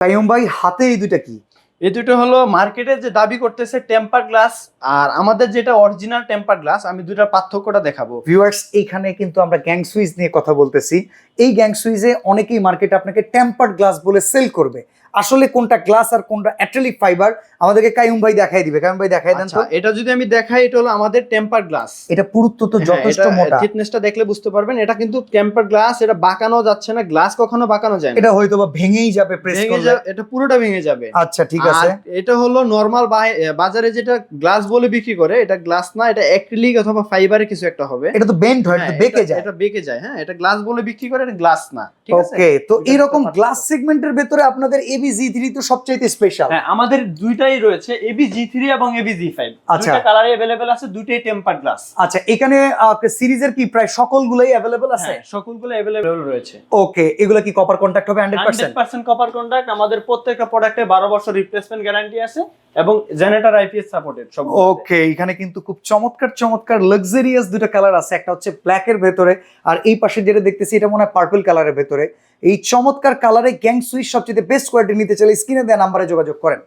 কাইয়ুম ভাই হাতে এই দুইটা কি? এই দুটো হলো মার্কেটে যে দাবি করতেছে টেম্পার গ্লাস, আর আমাদের যেটা অরিজিনাল টেম্পার গ্লাস। আমি দুটার পার্থক্যটা দেখাবো। ভিউয়ার্স, এইখানে কিন্তু আমরা গ্যাং সুইচ নিয়ে কথা বলতেছি। এই গ্যাং সুইচে অনেকেই মার্কেটে আপনাকে টেম্পার্ড গ্লাস বলে সেল করবে। আসলে কোনটা গ্লাস আর কোনটা অ্যাক্রিলিক ফাইবার আমাদেরকে কাইয়ুম ভাই দেখাই দিবে। কাইয়ুম ভাই দেখাই দেন তো। এটা যদি আমি দেখাই, এটা হলো আমাদের টেম্পার গ্লাস। এটা পুরুত্ব তো যথেষ্ট মোটা। থিকনেসটা দেখলে বুঝতে পারবেন এটা কিন্তু টেম্পার গ্লাস। এটা বাঁকানো যাচ্ছে না, গ্লাস কখনো বাঁকানো যায় না। এটা হয়তো বা ভেঙেই যাবে প্রেস করলে। এটা পুরোটা ভেঙে যাবে। আচ্ছা ঠিক আছে। এটা হলো নরমাল বাজারে যেটা গ্লাস বলে বিক্রি করে, এটা গ্লাস না, এটা অ্যাক্রিলিক অথবা ফাইবারের কিছু একটা হবে। এটা তো বেন্ড হয়, এটা বেঁকে যায়। এটা বেঁকে যায়। হ্যাঁ, এটা গ্লাস বলে বিক্রি করে, এটা গ্লাস না। ঠিক আছে। ওকে, তো এরকম গ্লাস সেগমেন্টের ভিতরে আপনাদের এবি-G3 তো সবচেয়ে স্পেশাল। হ্যাঁ, আমাদের দুইটাই রয়েছে, এবি-G3 এবং এবি-G5। আচ্ছা, দুইটা কালারে अवेलेबल আছে, দুইটাই টেম্পার গ্লাস। আচ্ছা, এখানে সিরিজের কি প্রায় সকলগুলোই अवेलेबल আছে? হ্যাঁ, সকলগুলো अवेलेबल রয়েছে। ওকে, এগুলো কি কপার কন্টাক্ট হবে 100%? 100% কপার কন্টাক্ট। আমাদের প্রত্যেকটা প্রোডাক্টে 12 বছর রিপ্লেসমেন্ট গ্যারান্টি আছে এবং জেনারেটর আইপিএস সাপোর্টেড সব। ওকে, এখানে কিন্তু খুব চমৎকার চমৎকার লাক্সারিয়াস দুটো কালার আছে। একটা হচ্ছে ব্ল্যাক এর ভেতরে, আর এই পাশে যেটা দেখতেছি এটা মনে হয় পার্পল কালারের ভেতরে। এই চমৎকার কালারে গ্যাং সুইচ সবচেয়ে বেস্ট কোয়ালিটি নিতে চাইলে স্ক্রিনে দেওয়া নাম্বারে যোগাযোগ করেন।